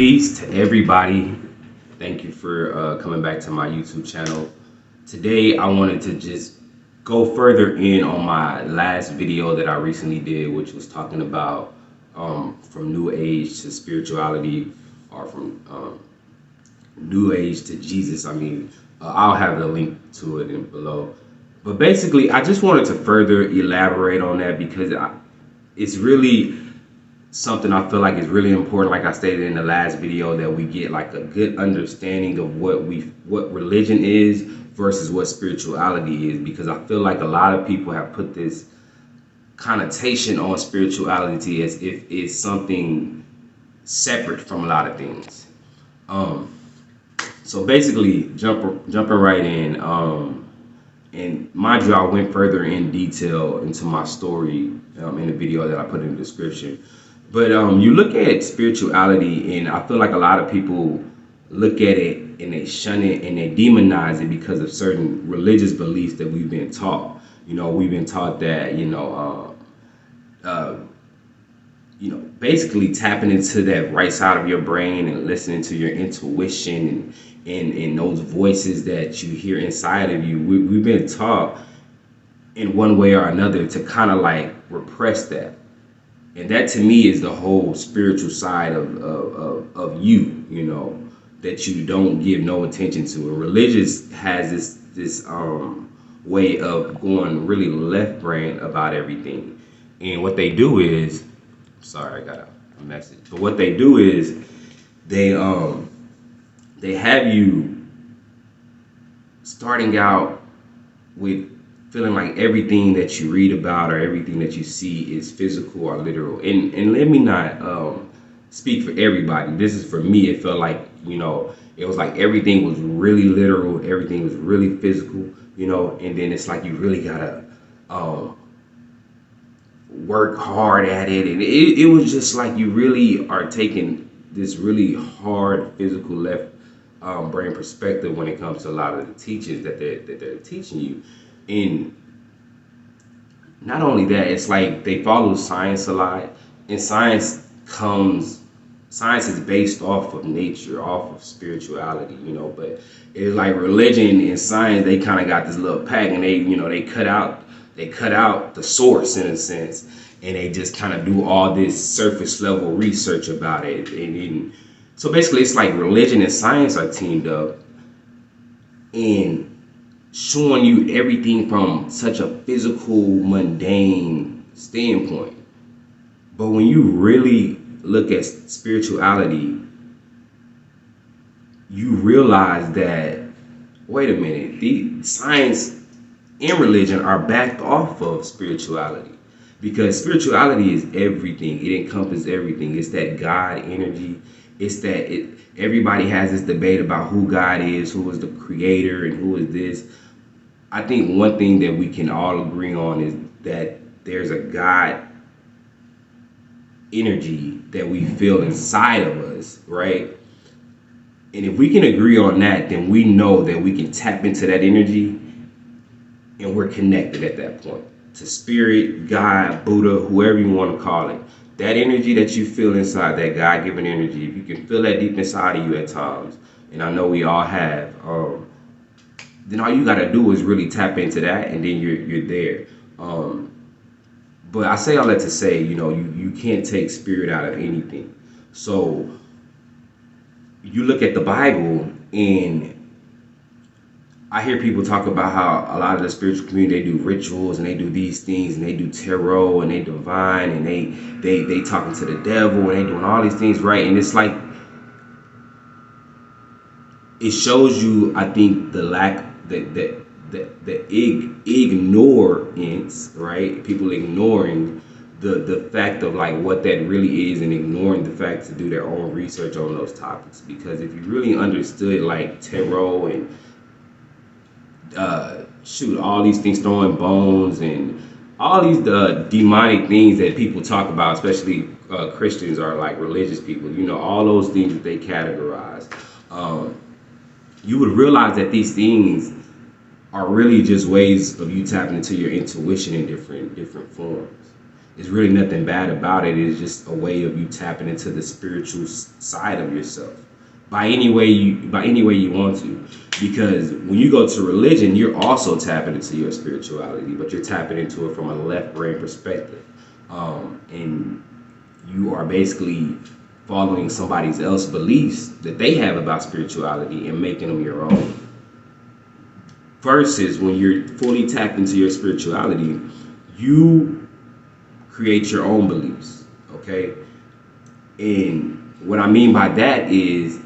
Peace to everybody. Thank you for coming back to my YouTube channel. Today, I wanted to just go further in on my last video that I recently did, which was talking about from New Age to spirituality, or from New Age to Jesus. I'll have the link to it below. But basically, I just wanted to further elaborate on that because it's really something I feel like is really important, like I stated in the last video, that we get like a good understanding of what religion is versus what spirituality is, because I feel like a lot of people have put this connotation on spirituality as if it's something separate from a lot of things. So basically, jumping right in, and mind you, I went further in detail into my story in the video that I put in the description. But you look at spirituality, and I feel like a lot of people look at it and they shun it and they demonize it because of certain religious beliefs that we've been taught. We've been taught that, basically tapping into that right side of your brain and listening to your intuition and those voices that you hear inside of you. We've been taught in one way or another to kind of like repress that. And that to me is the whole spiritual side of you, that you don't give no attention to. And religious has this way of going really left brain about everything. And what they do is, sorry, I got a message. But what they do is they have you starting out with feeling like everything that you read about or everything that you see is physical or literal. And let me not speak for everybody. This is for me. It felt like, it was like everything was really literal, everything was really physical, and then it's like you really gotta work hard at it. And it was just like you really are taking this really hard physical left brain perspective when it comes to a lot of the teachings that they're teaching you. And not only that, it's like they follow science a lot, and science is based off of nature, off of spirituality, but it's like religion and science, they kind of got this little pack, and they cut out the source in a sense, and they just kind of do all this surface level research about it. And so basically it's like religion and science are teamed up and showing you everything from such a physical, mundane standpoint. But when you really look at spirituality, you realize that, wait a minute, the science and religion are backed off of spirituality, because spirituality is everything. It encompasses everything. It's that God energy. It's that everybody has this debate about who God is, who is the creator, and who is this. I think one thing that we can all agree on is that there's a God energy that we feel inside of us, right? And if we can agree on that, then we know that we can tap into that energy and we're connected at that point to spirit, God, Buddha, whoever you want to call it. That energy that you feel inside, that God-given energy, if you can feel that deep inside of you at times, and I know we all have, then all you gotta do is really tap into that, and then you're there. But I say all that to say, you can't take spirit out of anything. So you look at the Bible, and I hear people talk about how a lot of the spiritual community, they do rituals and they do these things and they do tarot and they divine and they talking to the devil and they doing all these things, right? And it's like, it shows you, I think, the lack, the ignorance, right? People ignoring the fact of like what that really is, and ignoring the fact to do their own research on those topics. Because if you really understood like tarot and all these things, throwing bones and all these demonic things that people talk about, especially Christians or like religious people, all those things that they categorize, you would realize that these things are really just ways of you tapping into your intuition in different forms. It's really nothing bad about it. It's just a way of you tapping into the spiritual side of yourself by any way you want to. Because when you go to religion, you're also tapping into your spirituality, but you're tapping into it from a left brain perspective, and you are basically following somebody else's beliefs that they have about spirituality and making them your own. Versus when you're fully tapped into your spirituality, you create your own beliefs. Okay, and what I mean by that is,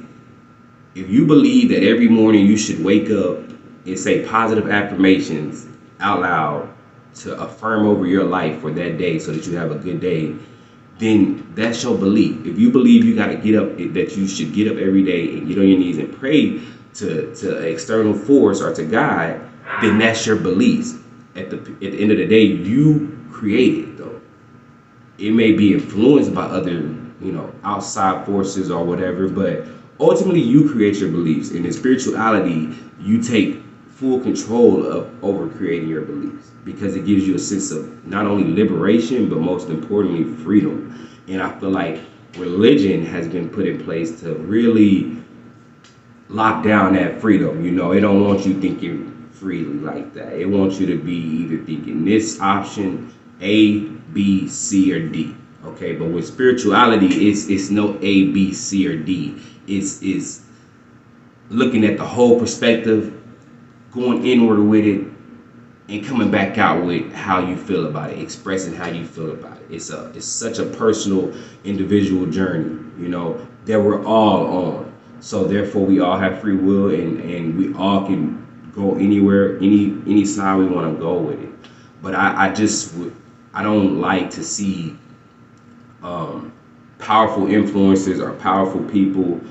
if you believe that every morning you should wake up and say positive affirmations out loud to affirm over your life for that day so that you have a good day, then that's your belief. If you believe you got to get up, that you should get up every day and get on your knees and pray to an external force or to God, then that's your beliefs. At the end of the day, you create it though. It may be influenced by other, outside forces or whatever, but ultimately you create your beliefs. And in spirituality, you take full control of over creating your beliefs, because it gives you a sense of not only liberation, but most importantly, freedom. And I feel like religion has been put in place to really lock down that freedom. It don't want you thinking freely like that. It wants you to be either thinking this option, A, B, C, or D. Okay, but with spirituality, it's no A, B, C, or D. It's looking at the whole perspective, going inward with it, and coming back out with how you feel about it, expressing how you feel about it. It's such a personal, individual journey, that we're all on. So therefore, we all have free will, and we all can go anywhere, any side we want to go with it. But I don't like to see powerful influencers or powerful people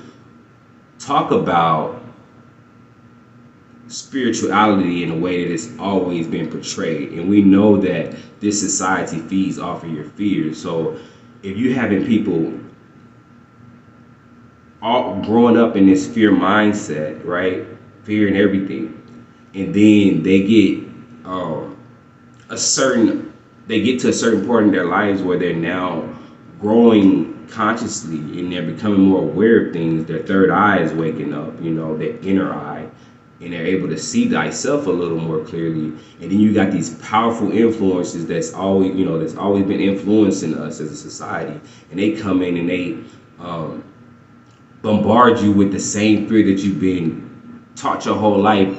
talk about spirituality in a way that it's always been portrayed. And we know that this society feeds off of your fears. So if you having people all growing up in this fear mindset, right? Fear and everything. And then they get they get to a certain point in their lives where they're now growing consciously and they're becoming more aware of things. Their third eye is waking up, their inner eye, and they're able to see thyself a little more clearly. And then you got these powerful influences that's always been influencing us as a society, and they come in and they bombard you with the same fear that you've been taught your whole life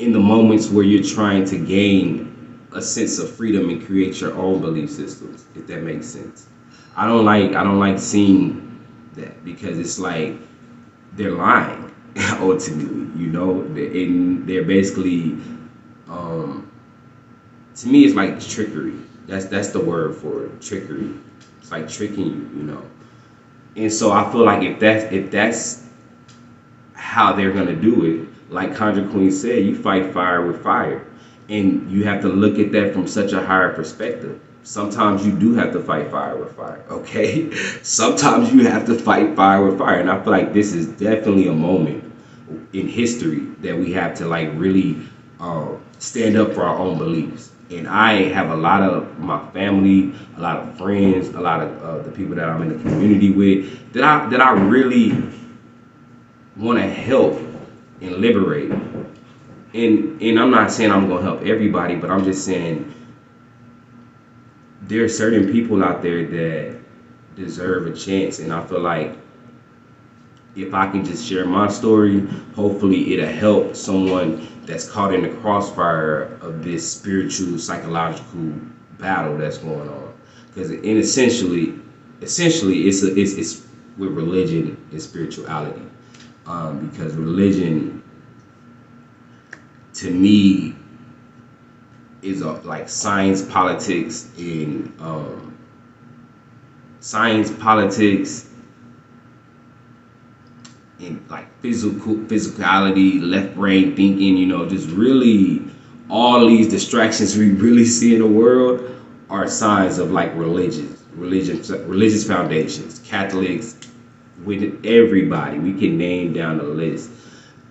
in the moments where you're trying to gain a sense of freedom and create your own belief systems, if that makes sense. I don't like seeing that, because it's like they're lying ultimately, and they're basically to me it's like trickery. That's the word for it, trickery. It's like tricking you, And so I feel like if that's how they're gonna do it, like Conjure Queen said, you fight fire with fire. And you have to look at that from such a higher perspective. Sometimes you do have to fight fire with fire, okay? Sometimes you have to fight fire with fire. And I feel like this is definitely a moment in history that we have to really stand up for our own beliefs. And I have a lot of my family, a lot of friends, a lot of the people that I'm in the community with that I really want to help and liberate. And I'm not saying I'm going to help everybody, but I'm just saying there are certain people out there that deserve a chance. And I feel like if I can just share my story, hopefully it'll help someone that's caught in the crossfire of this spiritual, psychological battle that's going on. Because essentially it's with religion and spirituality. Because religion, to me, is like science, politics, and like physicality, left brain thinking, just really all these distractions we really see in the world are signs of like religious foundations, Catholics, with everybody. We can name down the list.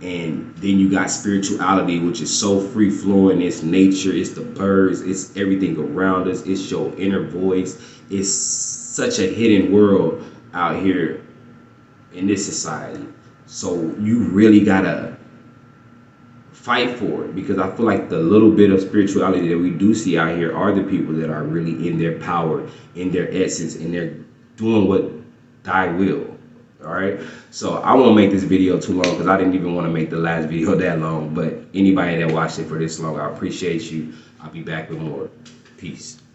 And then you got spirituality, which is so free flowing. It's nature, it's the birds, it's everything around us, it's your inner voice. It's such a hidden world out here in this society. So you really gotta fight for it, because I feel like the little bit of spirituality that we do see out here are the people that are really in their power, in their essence, and they're doing what thy will. All right. So I won't make this video too long, because I didn't even want to make the last video that long. But anybody that watched it for this long, I appreciate you. I'll be back with more. Peace.